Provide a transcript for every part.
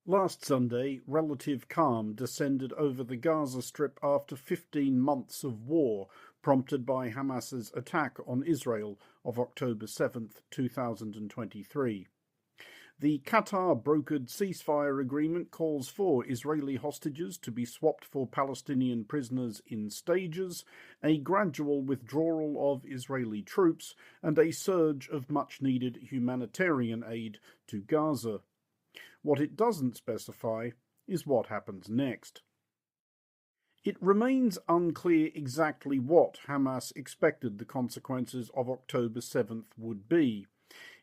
Last Sunday, relative calm descended over the Gaza Strip after 15 months of war, prompted by Hamas's attack on Israel of October 7th, 2023. The Qatar-brokered ceasefire agreement calls for Israeli hostages to be swapped for Palestinian prisoners in stages, a gradual withdrawal of Israeli troops, and a surge of much-needed humanitarian aid to Gaza. What it doesn't specify is what happens next. It remains unclear exactly what Hamas expected the consequences of October 7th would be.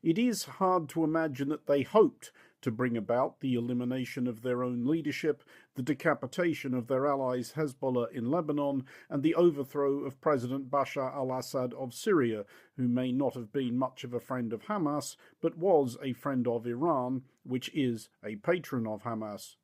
It is hard to imagine that they hoped to bring about the elimination of their own leadership, the decapitation of their allies Hezbollah in Lebanon, and the overthrow of President Bashar al-Assad of Syria, who may not have been much of a friend of Hamas, but was a friend of Iran, which is a patron of Hamas.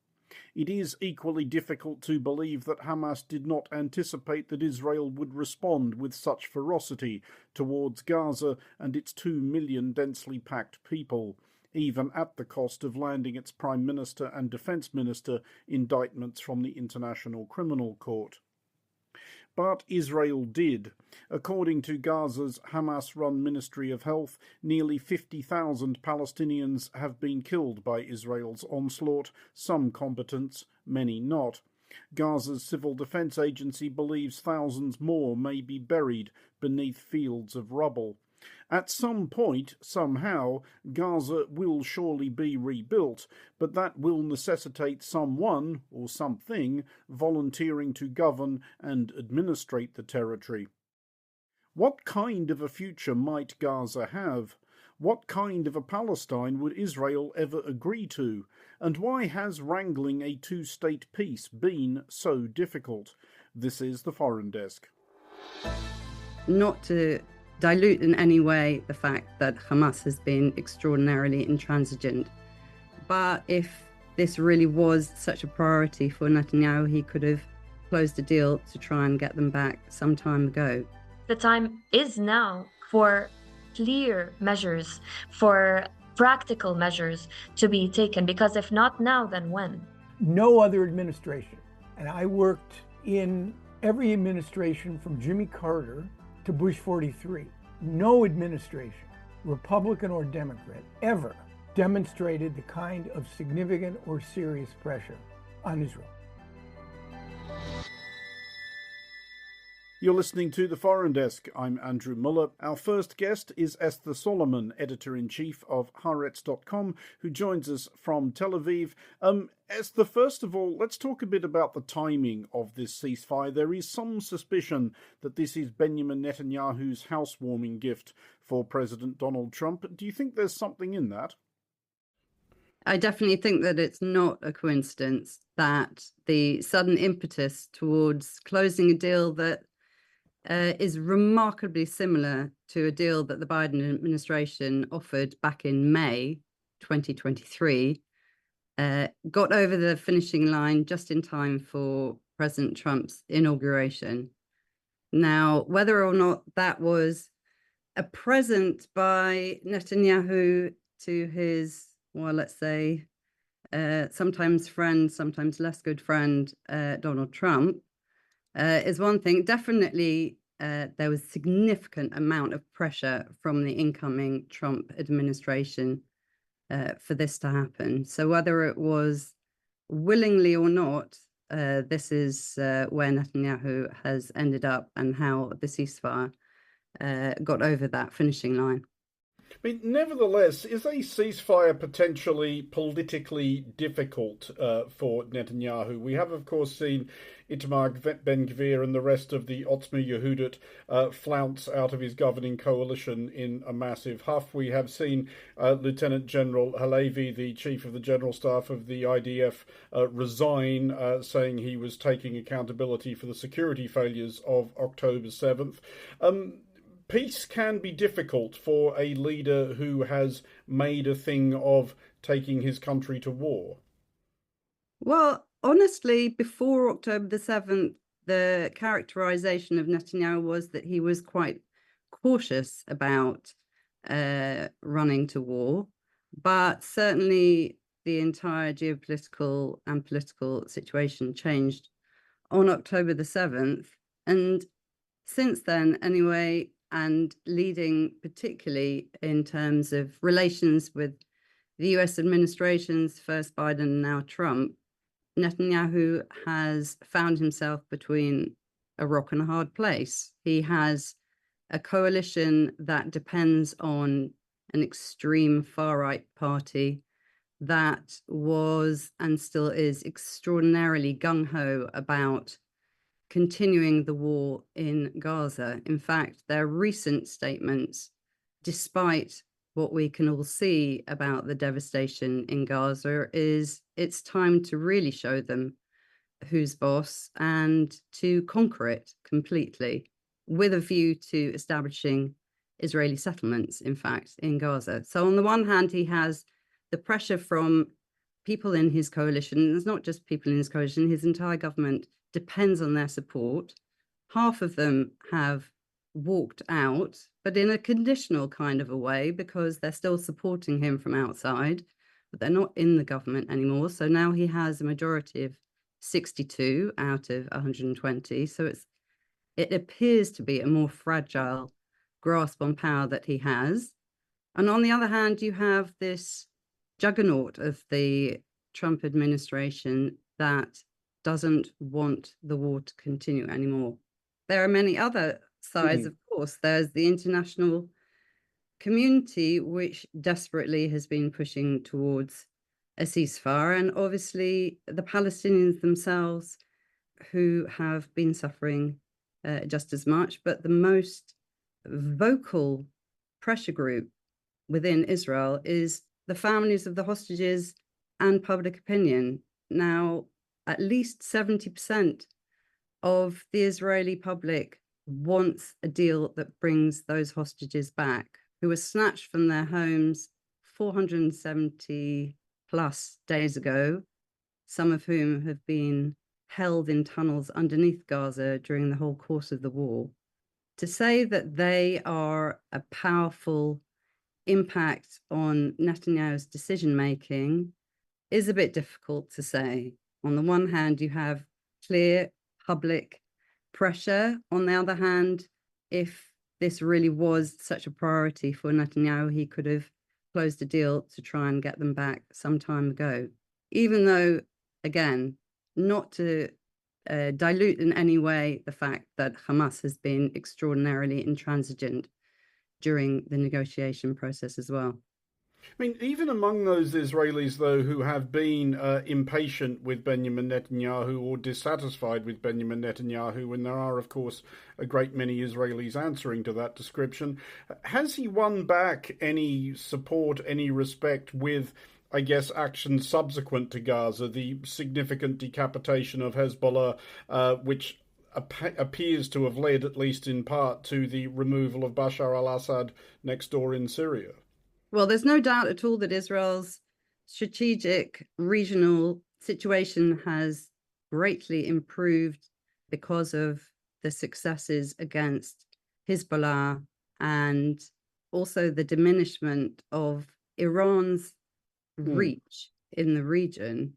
It is equally difficult to believe that Hamas did not anticipate that Israel would respond with such ferocity towards Gaza and its 2 million densely packed people, even at the cost of landing its Prime Minister and Defence Minister indictments from the International Criminal Court. But Israel did. According to Gaza's Hamas-run Ministry of Health, nearly 50,000 Palestinians have been killed by Israel's onslaught, some combatants, many not. Gaza's Civil Defense Agency believes thousands more may be buried beneath fields of rubble. At some point, somehow, Gaza will surely be rebuilt, but that will necessitate someone, or something, volunteering to govern and administrate the territory. What kind of a future might Gaza have? What kind of a Palestine would Israel ever agree to? And why has wrangling a two-state peace been so difficult? This is the Foreign Desk. Not to dilute in any way the fact that Hamas has been extraordinarily intransigent, but if this really was such a priority for Netanyahu, he could have closed a deal to try and get them back some time ago. The time is now for clear measures, for practical measures to be taken, because if not now, then when? No other administration, and I worked in every administration from Jimmy Carter to Bush 43. No administration, Republican or Democrat, ever demonstrated the kind of significant or serious pressure on Israel. You're listening to The Foreign Desk. I'm Andrew Mueller. Our first guest is Esther Solomon, editor-in-chief of Haaretz.com, who joins us from Tel Aviv. Esther, first of all, let's talk a bit about the timing of this ceasefire. There is some suspicion that this is Benjamin Netanyahu's housewarming gift for President Donald Trump. Do you think there's something in that? I definitely think that it's not a coincidence that the sudden impetus towards closing a deal that is remarkably similar to a deal that the Biden administration offered back in May 2023, got over the finishing line just in time for President Trump's inauguration. Now, whether or not that was a present by Netanyahu to his, well, let's say, sometimes friend, sometimes less good friend, Donald Trump, is one thing. Definitely, there was significant amount of pressure from the incoming Trump administration for this to happen. So whether it was willingly or not, this is where Netanyahu has ended up and how the ceasefire got over that finishing line. I mean, nevertheless, is a ceasefire potentially politically difficult for Netanyahu? We have, of course, seen Itamar Ben-Gvir and the rest of the Otzma Yehudit flounce out of his governing coalition in a massive huff. We have seen Lieutenant General Halevi, the chief of the general staff of the IDF, resign, saying he was taking accountability for the security failures of October 7th. Peace can be difficult for a leader who has made a thing of taking his country to war. Well, honestly, before October the 7th, the characterization of Netanyahu was that he was quite cautious about running to war. But certainly the entire geopolitical and political situation changed on October the 7th. And since then, anyway, and leading particularly in terms of relations with the US administrations, first Biden and now Trump, Netanyahu has found himself between a rock and a hard place. He has a coalition that depends on an extreme far-right party that was and still is extraordinarily gung-ho about continuing the war in Gaza. In fact, their recent statements, despite what we can all see about the devastation in Gaza, is it's time to really show them who's boss and to conquer it completely, with a view to establishing Israeli settlements, in fact, in Gaza. So on the one hand, he has the pressure from people in his coalition. It's not just people in his coalition, his entire government depends on their support. Half of them have walked out, but in a conditional kind of a way, because they're still supporting him from outside, but they're not in the government anymore. So now he has a majority of 62 out of 120. So it appears to be a more fragile grasp on power that he has. And on the other hand, you have this juggernaut of the Trump administration that doesn't want the war to continue anymore. There are many other sides, of course. There's the international community, which desperately has been pushing towards a ceasefire, and obviously the Palestinians themselves, who have been suffering just as much. But the most vocal pressure group within Israel is the families of the hostages and public opinion. Now, at least 70% of the Israeli public wants a deal that brings those hostages back, who were snatched from their homes 470 plus days ago, some of whom have been held in tunnels underneath Gaza during the whole course of the war. To say that they are a powerful impact on Netanyahu's decision-making is a bit difficult to say. On the one hand, you have clear public pressure. On the other hand, if this really was such a priority for Netanyahu, he could have closed a deal to try and get them back some time ago. Even though, again, not to dilute in any way the fact that Hamas has been extraordinarily intransigent during the negotiation process as well. I mean, even among those Israelis, though, who have been impatient with Benjamin Netanyahu or dissatisfied with Benjamin Netanyahu, and there are, of course, a great many Israelis answering to that description, has he won back any support, any respect with, I guess, actions subsequent to Gaza, the significant decapitation of Hezbollah, which appears to have led, at least in part, to the removal of Bashar al-Assad next door in Syria? Well, there's no doubt at all that Israel's strategic regional situation has greatly improved because of the successes against Hezbollah and also the diminishment of Iran's reach in the region.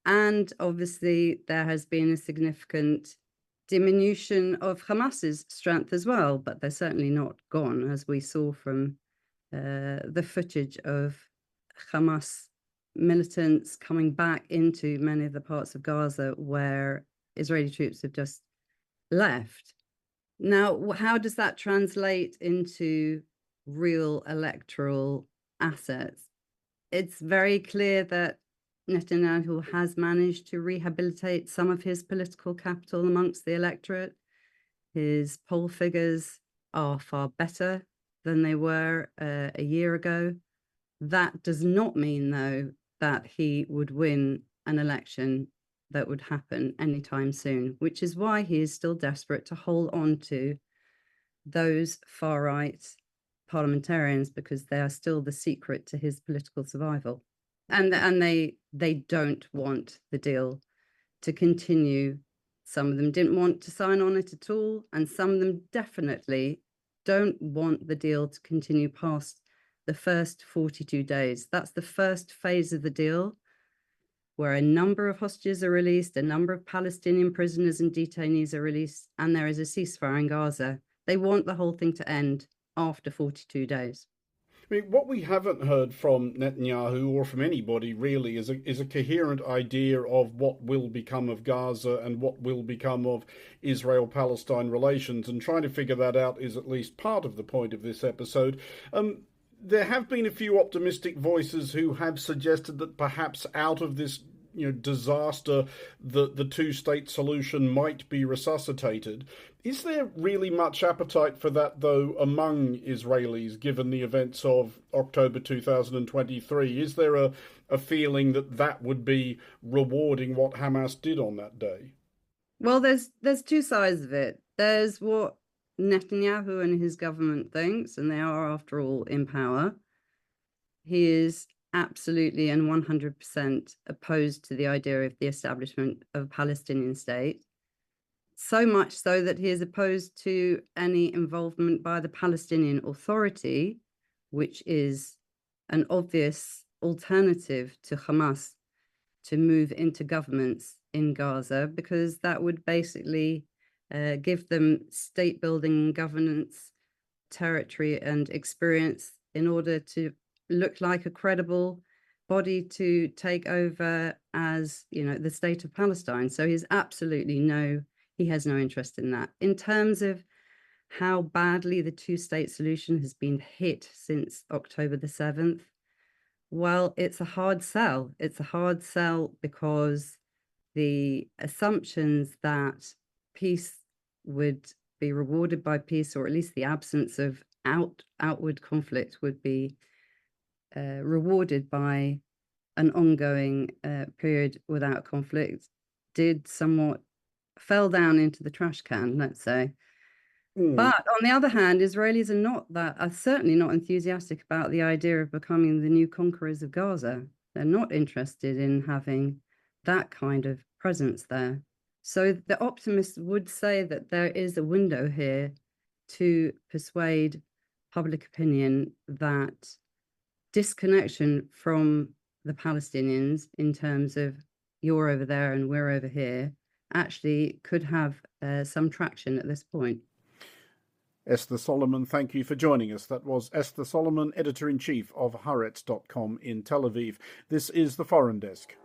And obviously, there has been a significant diminution of Hamas's strength as well, but they're certainly not gone, as we saw from the footage of Hamas militants coming back into many of the parts of Gaza where Israeli troops have just left. Now, how does that translate into real electoral assets? It's very clear that Netanyahu has managed to rehabilitate some of his political capital amongst the electorate. His poll figures are far better than they were a year ago. That does not mean, though, that he would win an election that would happen anytime soon, which is why he is still desperate to hold on to those far-right parliamentarians, because they are still the secret to his political survival. And they don't want the deal to continue. Some of them didn't want to sign on it at all, and some of them definitely don't want the deal to continue past the first 42 days. That's the first phase of the deal, where a number of hostages are released, a number of Palestinian prisoners and detainees are released, and there is a ceasefire in Gaza. They want the whole thing to end after 42 days. I mean, what we haven't heard from Netanyahu or from anybody really is a coherent idea of what will become of Gaza and what will become of Israel-Palestine relations, and trying to figure that out is at least part of the point of this episode. There have been a few optimistic voices who have suggested that perhaps out of this disaster, the two-state solution might be resuscitated. Is there really much appetite for that, though, among Israelis, given the events of October 2023? Is there a feeling that that would be rewarding what Hamas did on that day? Well, there's two sides of it. There's what Netanyahu and his government thinks, and they are, after all, in power. He is absolutely and 100% opposed to the idea of the establishment of a Palestinian state, so much so that he is opposed to any involvement by the Palestinian Authority, which is an obvious alternative to Hamas, to move into governments in Gaza, because that would basically give them state building, governance, territory and experience in order to look like a credible body to take over as, the state of Palestine. So he has no interest in that. In terms of how badly the two-state solution has been hit since October the 7th, well, it's a hard sell. It's a hard sell because the assumptions that peace would be rewarded by peace, or at least the absence of outward conflict would be rewarded by an ongoing period without conflict, fell down into the trash can, let's say. But on the other hand, Israelis are certainly not enthusiastic about the idea of becoming the new conquerors of Gaza. They're not interested in having that kind of presence there. So the optimists would say that there is a window here to persuade public opinion that disconnection from the Palestinians, in terms of you're over there and we're over here, actually could have some traction at this point. Esther Solomon, thank you for joining us. That was Esther Solomon, editor-in-chief of Haaretz.com in Tel Aviv. This is the Foreign Desk.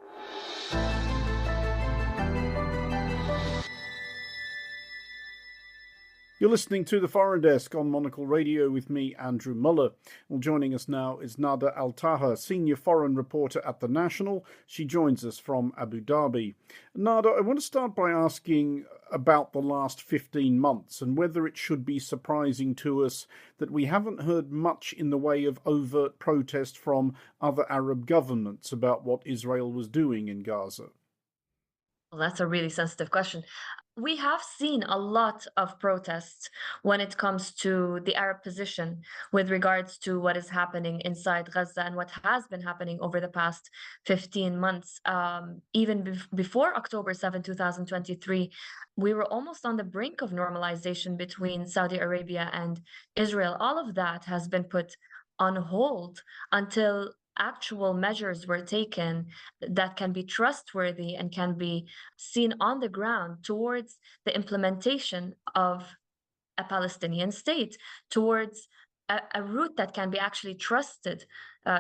You're listening to the Foreign Desk on Monocle Radio with me, Andrew Mueller. Well, joining us now is Nada AlTaher, senior foreign reporter at The National. She joins us from Abu Dhabi. Nada, I want to start by asking about the last 15 months and whether it should be surprising to us that we haven't heard much in the way of overt protest from other Arab governments about what Israel was doing in Gaza. Well, that's a really sensitive question. We have seen a lot of protests when it comes to the Arab position with regards to what is happening inside Gaza and what has been happening over the past 15 months. Even before October 7, 2023, we were almost on the brink of normalization between Saudi Arabia and Israel. All of that has been put on hold until actual measures were taken that can be trustworthy and can be seen on the ground towards the implementation of a Palestinian state, towards a route that can be actually trusted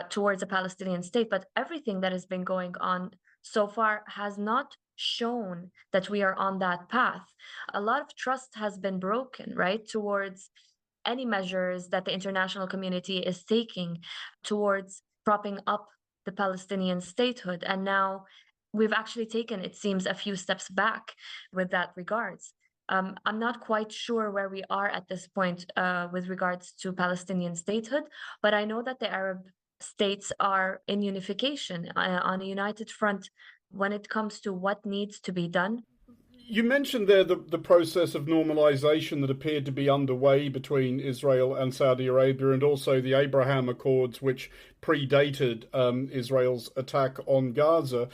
towards a Palestinian state. But everything that has been going on so far has not shown that we are on that path. A lot of trust has been broken, right, towards any measures that the international community is taking towards propping up the Palestinian statehood. And now we've actually taken, it seems, a few steps back with that regards. I'm not quite sure where we are at this point with regards to Palestinian statehood, but I know that the Arab states are in unification on a united front when it comes to what needs to be done. You mentioned there the process of normalization that appeared to be underway between Israel and Saudi Arabia, and also the Abraham Accords, which predated Israel's attack on Gaza.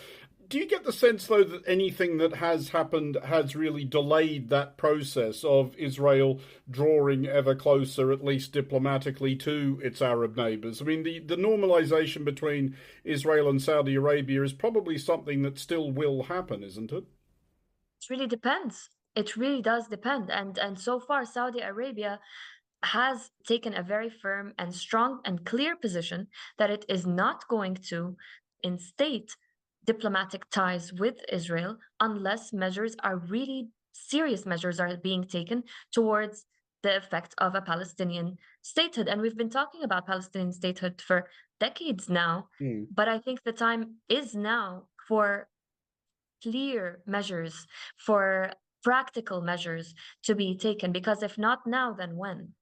Do you get the sense, though, that anything that has happened has really delayed that process of Israel drawing ever closer, at least diplomatically, to its Arab neighbours? I mean, the normalisation between Israel and Saudi Arabia is probably something that still will happen, isn't it? It really depends. It really does depend. And so far, Saudi Arabia has taken a very firm and strong and clear position that it is not going to instate diplomatic ties with Israel unless measures are really serious measures are being taken towards the effect of a Palestinian statehood. And we've been talking about Palestinian statehood for decades now, but I think the time is now for clear measures, for practical measures to be taken, because if not now, then when?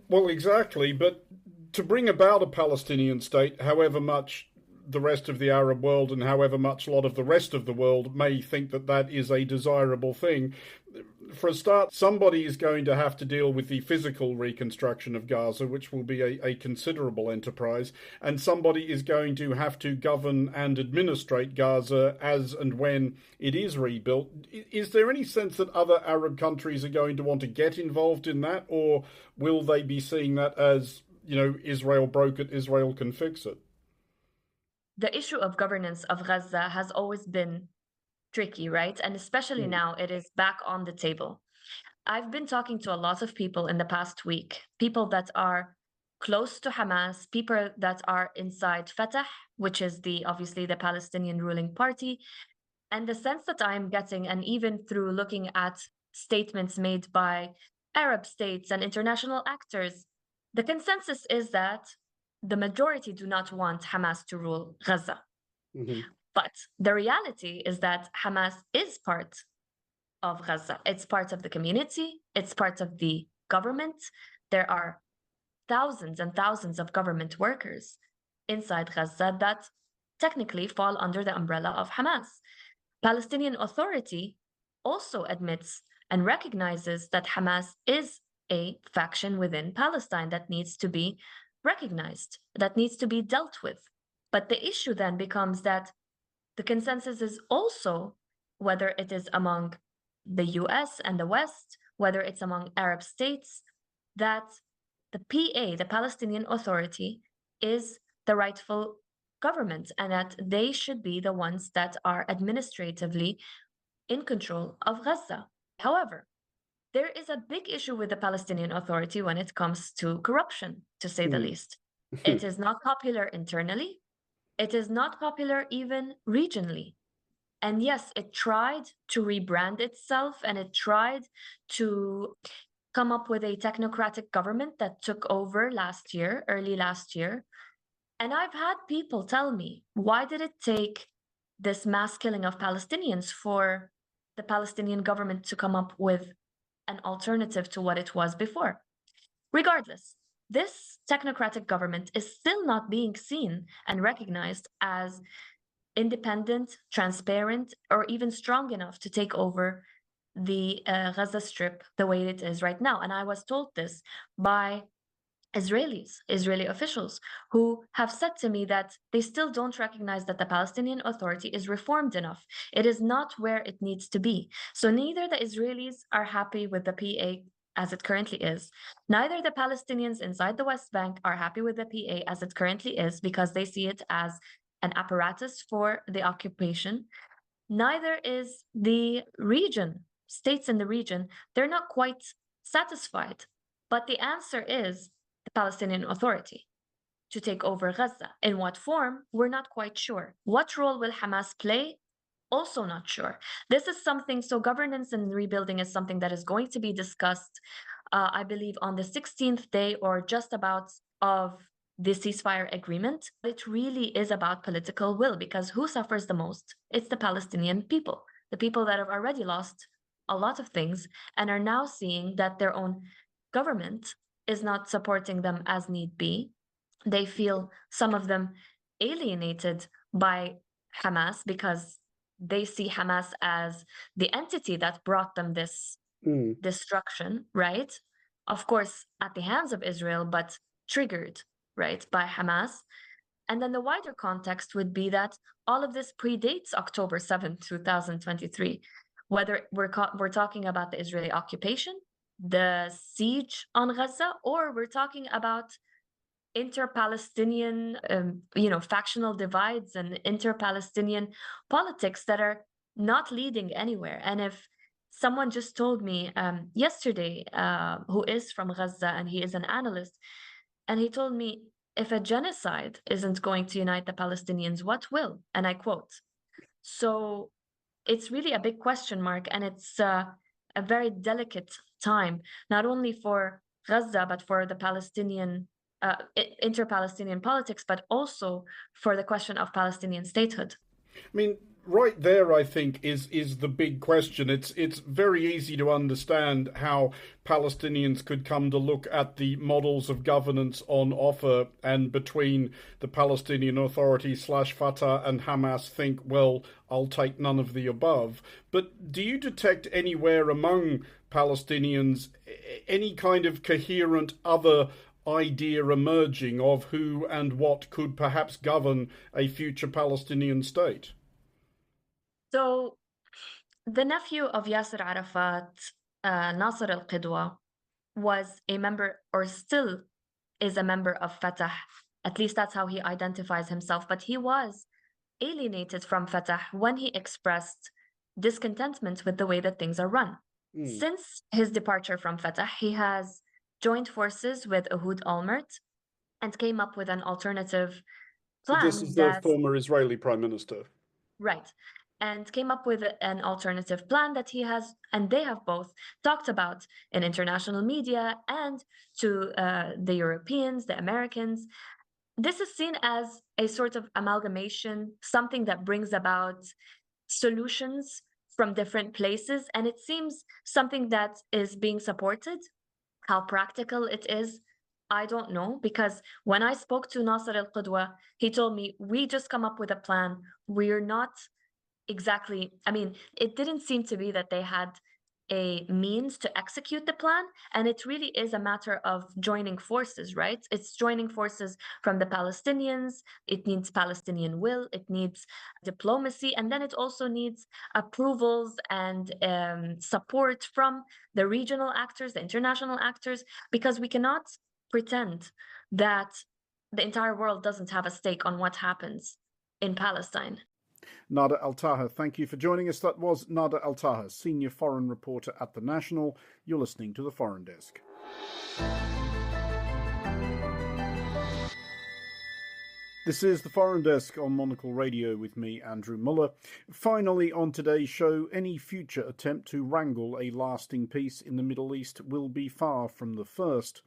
Well, exactly. But to bring about a Palestinian state, however much the rest of the Arab world and however much a lot of the rest of the world may think that that is a desirable thing, for a start, somebody is going to have to deal with the physical reconstruction of Gaza, which will be a considerable enterprise, and somebody is going to have to govern and administrate Gaza as and when it is rebuilt. Is there any sense that other Arab countries are going to want to get involved in that, or will they be seeing that as, Israel broke it, Israel can fix it? The issue of governance of Gaza has always been tricky, right? And especially now it is back on the table. I've been talking to a lot of people in the past week, people that are close to Hamas, people that are inside Fatah, which is obviously the Palestinian ruling party. And the sense that I'm getting, and even through looking at statements made by Arab states and international actors, the consensus is that the majority do not want Hamas to rule Gaza. But the reality is that Hamas is part of Gaza. It's part of the community. It's part of the government. There are thousands and thousands of government workers inside Gaza that technically fall under the umbrella of Hamas. Palestinian Authority also admits and recognizes that Hamas is a faction within Palestine that needs to be recognized, that needs to be dealt with. But the issue then becomes that the consensus is also, whether it is among the US and the West, whether it's among Arab states, that the PA, the Palestinian Authority, is the rightful government and that they should be the ones that are administratively in control of Gaza. However, there is a big issue with the Palestinian Authority when it comes to corruption, to say the least. It is not popular internally. It is not popular even regionally. And yes, it tried to rebrand itself and it tried to come up with a technocratic government that took over last year, early last year. And I've had people tell me, why did it take this mass killing of Palestinians for the Palestinian government to come up with an alternative to what it was before? Regardless, this technocratic government is still not being seen and recognized as independent, transparent, or even strong enough to take over the Gaza Strip the way it is right now. And I was told this by Israeli officials, who have said to me that they still don't recognize that the Palestinian Authority is reformed enough. It is not where it needs to be. So neither the Israelis are happy with the PA as it currently is. Neither the Palestinians inside the West Bank are happy with the PA as it currently is, because they see it as an apparatus for the occupation. Neither is the region, states in the region, they're not quite satisfied. But the answer is the Palestinian Authority to take over Gaza. In what form? We're not quite sure. What role will Hamas play? Also not sure. This is something, so governance and rebuilding is something that is going to be discussed, I believe, on the 16th day or just about of the ceasefire agreement. It really is about political will, because who suffers the most? It's the Palestinian people, the people that have already lost a lot of things and are now seeing that their own government is not supporting them as need be. They feel, some of them, alienated by Hamas because they see Hamas as the entity that brought them this destruction, right? Of course, at the hands of Israel, but triggered, right, by Hamas. And then the wider context would be that all of this predates October 7th, 2023, whether we're talking about the Israeli occupation, the siege on Gaza, or we're talking about inter-Palestinian, factional divides and inter-Palestinian politics that are not leading anywhere. And if someone just told me yesterday, who is from Gaza and he is an analyst, and he told me, if a genocide isn't going to unite the Palestinians, what will? And I quote. So it's really a big question mark, and it's a very delicate time, not only for Gaza, but for the Palestinian inter-Palestinian politics, but also for the question of Palestinian statehood. I mean, right there, I think, is the big question. It's very easy to understand how Palestinians could come to look at the models of governance on offer and between the Palestinian Authority / Fatah and Hamas think, well, I'll take none of the above. But do you detect anywhere among Palestinians any kind of coherent other idea emerging of who and what could perhaps govern a future Palestinian state? So the nephew of Yasser Arafat, Nasser al-Qidwa, was a member, or still is a member of Fatah. At least that's how he identifies himself. But he was alienated from Fatah when he expressed discontentment with the way that things are run. Since his departure from Fatah, he has joined forces with Ehud Olmert and came up with an alternative plan. This is the former Israeli prime minister. Right. And came up with an alternative plan that he has, and they have both talked about in international media and to the Europeans, the Americans. This is seen as a sort of amalgamation, something that brings about solutions from different places. And it seems something that is being supported. How practical it is, I don't know, because when I spoke to Nasser al-Qidwa, he told me, we just come up with a plan. We're not exactly, it didn't seem to be that they had a means to execute the plan. And it really is a matter of joining forces, right? It's joining forces from the Palestinians. It needs Palestinian will. It needs diplomacy. And then it also needs approvals and support from the regional actors, the international actors, because we cannot pretend that the entire world doesn't have a stake on what happens in Palestine. Nada AlTaher, thank you for joining us. That was Nada AlTaher, senior foreign reporter at The National. You're listening to The Foreign Desk. This is The Foreign Desk on Monocle Radio with me, Andrew Mueller. Finally, on today's show, any future attempt to wrangle a lasting peace in the Middle East will be far from the first.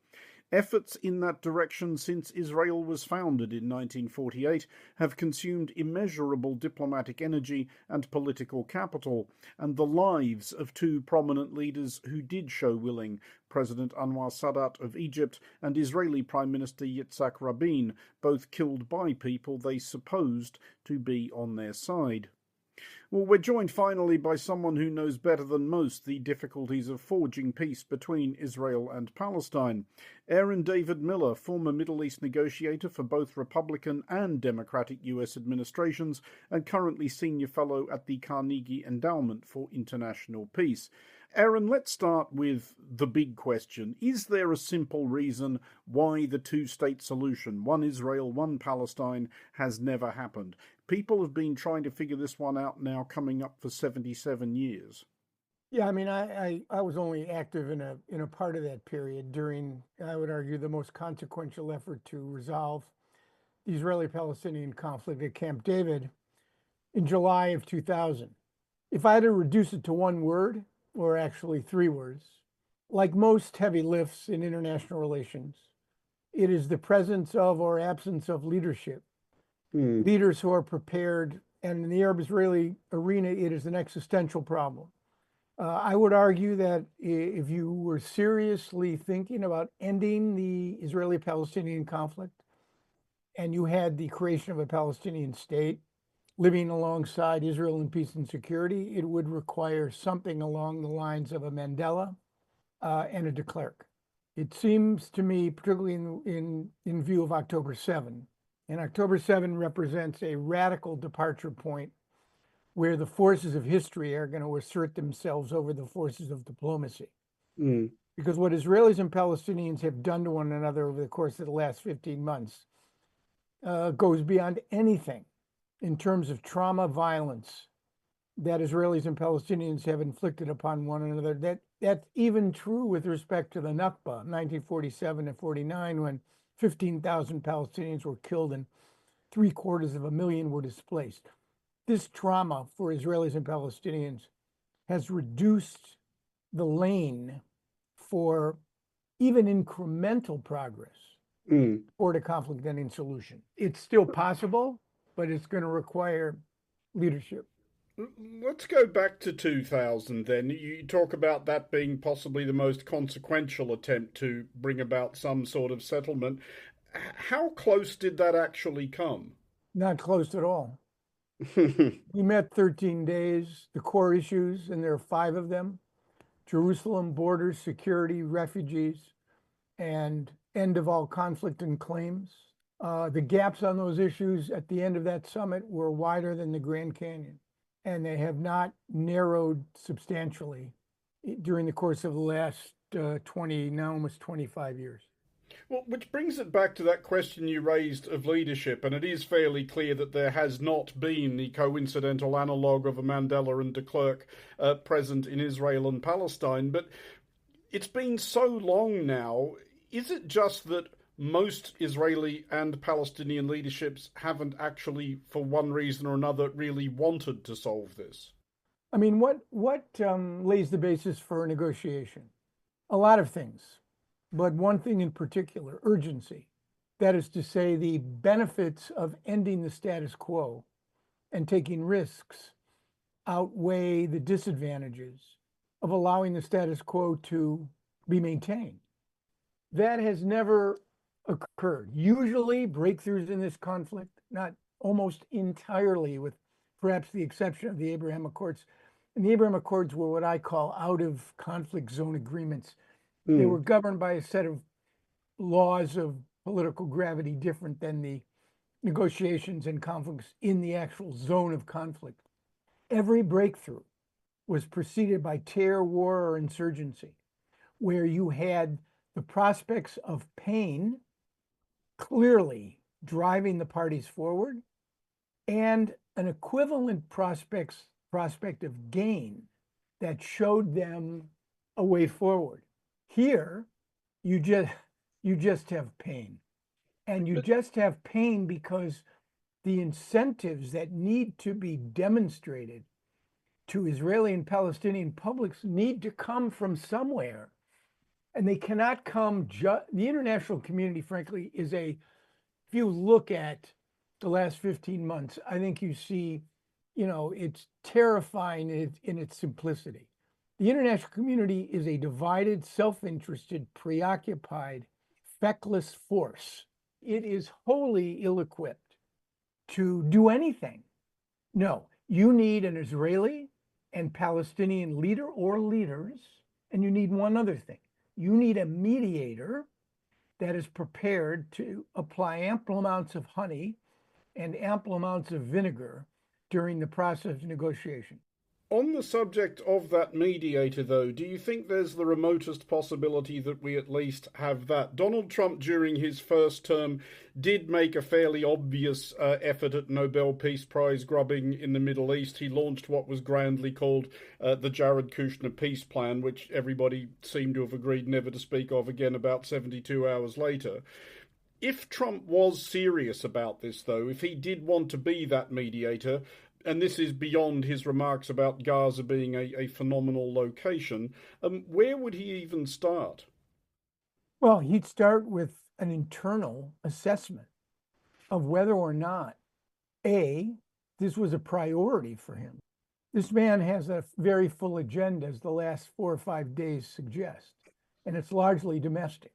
Efforts in that direction since Israel was founded in 1948 have consumed immeasurable diplomatic energy and political capital, and the lives of two prominent leaders who did show willing, President Anwar Sadat of Egypt and Israeli Prime Minister Yitzhak Rabin, both killed by people they supposed to be on their side. Well, we're joined finally by someone who knows better than most the difficulties of forging peace between Israel and Palestine. Aaron David Miller, former Middle East negotiator for both Republican and Democratic U.S. administrations, and currently senior fellow at the Carnegie Endowment for International Peace. Aaron, let's start with the big question. Is there a simple reason why the two-state solution, one Israel, one Palestine, has never happened? People have been trying to figure this one out now, coming up for 77 years. Yeah, I was only active in a part of that period during, I would argue, the most consequential effort to resolve the Israeli-Palestinian conflict at Camp David in July of 2000. If I had to reduce it to one word, or actually three words, like most heavy lifts in international relations, it is the presence of or absence of leadership. Leaders who are prepared, and in the Arab-Israeli arena, it is an existential problem. I would argue that if you were seriously thinking about ending the Israeli-Palestinian conflict, and you had the creation of a Palestinian state living alongside Israel in peace and security, it would require something along the lines of a Mandela and a de Klerk. It seems to me, particularly in view of October 7, And October 7 represents a radical departure point where the forces of history are going to assert themselves over the forces of diplomacy. Mm. Because what Israelis and Palestinians have done to one another over the course of the last 15 months goes beyond anything in terms of trauma, violence that Israelis and Palestinians have inflicted upon one another. That's even true with respect to the Nakba, 1947 and 49, when 15,000 Palestinians were killed and 750,000 were displaced. This trauma for Israelis and Palestinians has reduced the lane for even incremental progress toward a conflict-ending solution. It's still possible, but it's going to require leadership. Let's go back to 2000 then. You talk about that being possibly the most consequential attempt to bring about some sort of settlement. How close did that actually come? Not close at all. We met 13 days, the core issues, and there are 5 of them: Jerusalem, borders, security, refugees, and end of all conflict and claims. The gaps on those issues at the end of that summit were wider than the Grand Canyon, and they have not narrowed substantially during the course of the last 20, now almost 25 years. Well, which brings it back to that question you raised of leadership, and it is fairly clear that there has not been the coincidental analogue of a Mandela and de Klerk present in Israel and Palestine, but it's been so long now. Is it just that most Israeli and Palestinian leaderships haven't actually, for one reason or another, really wanted to solve this? I mean, what lays the basis for a negotiation? A lot of things. But one thing in particular, urgency. That is to say, the benefits of ending the status quo and taking risks outweigh the disadvantages of allowing the status quo to be maintained. That has never occurred. Usually, breakthroughs in this conflict, not almost entirely, with perhaps the exception of the Abraham Accords. And the Abraham Accords were what I call out of conflict zone agreements. They were governed by a set of laws of political gravity different than the negotiations and conflicts in the actual zone of conflict. Every breakthrough was preceded by terror, war, or insurgency, where you had the prospects of pain clearly driving the parties forward and an equivalent prospect of gain that showed them a way forward. Here, you just have pain. And you just have pain because the incentives that need to be demonstrated to Israeli and Palestinian publics need to come from somewhere. And they cannot come, the international community, frankly, if you look at the last 15 months, I think you see, it's terrifying in its simplicity. The international community is a divided, self-interested, preoccupied, feckless force. It is wholly ill-equipped to do anything. No, you need an Israeli and Palestinian leader or leaders, and you need one other thing. You need a mediator that is prepared to apply ample amounts of honey and ample amounts of vinegar during the process of negotiation. On the subject of that mediator, though, do you think there's the remotest possibility that we at least have that? Donald Trump, during his first term, did make a fairly obvious effort at Nobel Peace Prize grubbing in the Middle East. He launched what was grandly called the Jared Kushner Peace Plan, which everybody seemed to have agreed never to speak of again about 72 hours later. If Trump was serious about this, though, if he did want to be that mediator, and this is beyond his remarks about Gaza being a phenomenal location, where would he even start? Well, he'd start with an internal assessment of whether or not, A, this was a priority for him. This man has a very full agenda, as the last 4 or 5 days suggest, and it's largely domestic.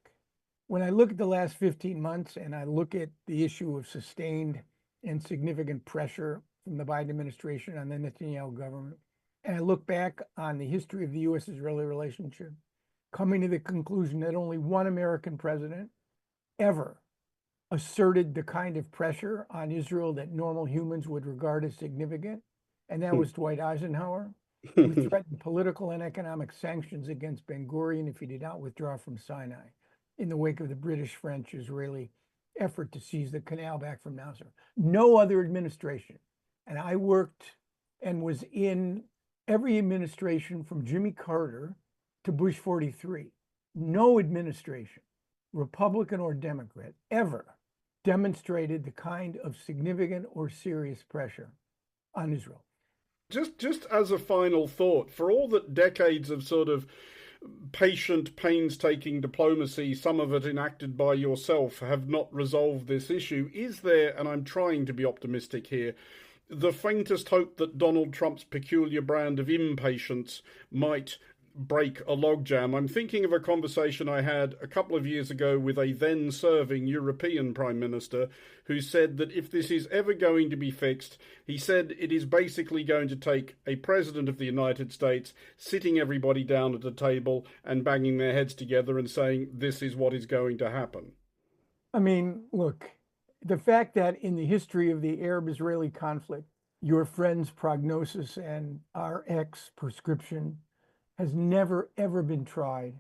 When I look at the last 15 months and I look at the issue of sustained and significant pressure from the Biden administration on the Netanyahu government, and I look back on the history of the U.S.-Israeli relationship, coming to the conclusion that only one American president ever asserted the kind of pressure on Israel that normal humans would regard as significant, and that was Dwight Eisenhower, who threatened political and economic sanctions against Ben-Gurion if he did not withdraw from Sinai in the wake of the British, French, Israeli effort to seize the canal back from Nasser. No other administration, and I worked and was in every administration from Jimmy Carter to Bush 43. No administration, Republican or Democrat, ever demonstrated the kind of significant or serious pressure on Israel. Just as a final thought, for all that decades of sort of patient, painstaking diplomacy, some of it enacted by yourself, have not resolved this issue, is there, and I'm trying to be optimistic here, the faintest hope that Donald Trump's peculiar brand of impatience might break a logjam? I'm thinking of a conversation I had a couple of years ago with a then serving European Prime Minister who said that if this is ever going to be fixed, he said it is basically going to take a President of the United States sitting everybody down at a table and banging their heads together and saying this is what is going to happen. I mean, look, the fact that in the history of the Arab-Israeli conflict, your friend's prognosis and our prescription has never, ever been tried.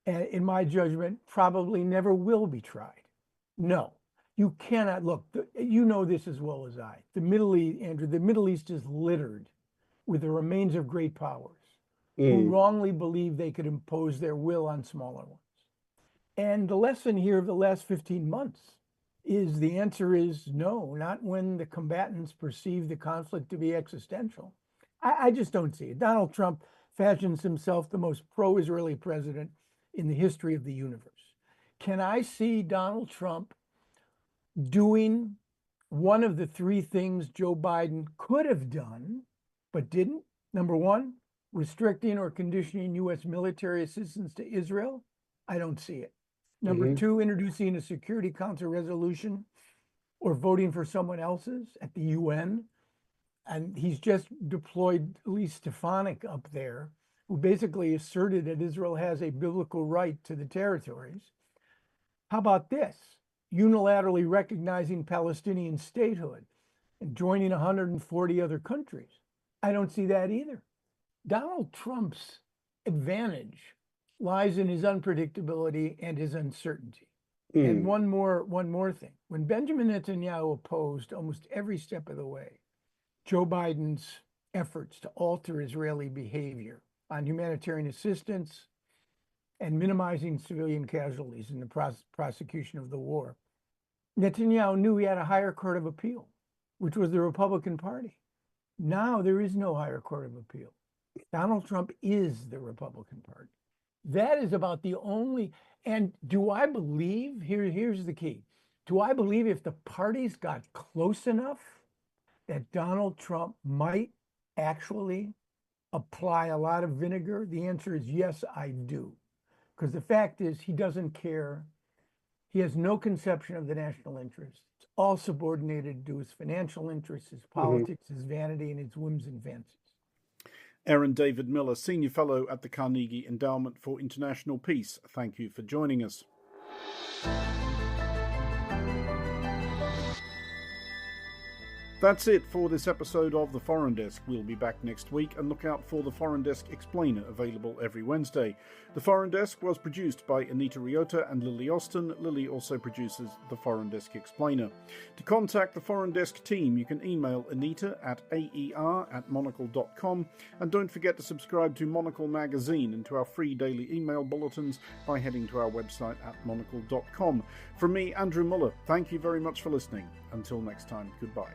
And in my judgment, probably never will be tried. No, you cannot look, you know this as well as I. The Middle East, Andrew, the Middle East is littered with the remains of great powers who wrongly believe they could impose their will on smaller ones. And the lesson here of the last 15 months is the answer is no, not when the combatants perceive the conflict to be existential. I just don't see it. Donald Trump fashions himself the most pro-Israeli president in the history of the universe. Can I see Donald Trump doing one of the three things Joe Biden could have done, but didn't? Number one, restricting or conditioning U.S. military assistance to Israel? I don't see it. Number two, introducing a Security Council resolution or voting for someone else's at the UN. And he's just deployed Lee Stefanik up there, who basically asserted that Israel has a biblical right to the territories. How about this? Unilaterally recognizing Palestinian statehood and joining 140 other countries. I don't see that either. Donald Trump's advantage lies in his unpredictability and his uncertainty. And one more thing. When Benjamin Netanyahu opposed almost every step of the way Joe Biden's efforts to alter Israeli behavior on humanitarian assistance and minimizing civilian casualties in the prosecution of the war, Netanyahu knew he had a higher court of appeal, which was the Republican Party. Now there is no higher court of appeal. Donald Trump is the Republican Party. That is about the only, and do I believe, here's the key, do I believe if the parties got close enough that Donald Trump might actually apply a lot of vinegar? The answer is yes, I do. Because the fact is he doesn't care. He has no conception of the national interest. It's all subordinated to his financial interests, his politics, his vanity, and his whims and fancies. Aaron David Miller, Senior Fellow at the Carnegie Endowment for International Peace. Thank you for joining us. That's it for this episode of The Foreign Desk. We'll be back next week, and look out for The Foreign Desk Explainer, available every Wednesday. The Foreign Desk was produced by Anita Riota and Lily Austin. Lily also produces The Foreign Desk Explainer. To contact the Foreign Desk team, you can email Anita at aer@monocle.com, and don't forget to subscribe to Monocle Magazine and to our free daily email bulletins by heading to our website at monocle.com. From me, Andrew Mueller, thank you very much for listening. Until next time, goodbye.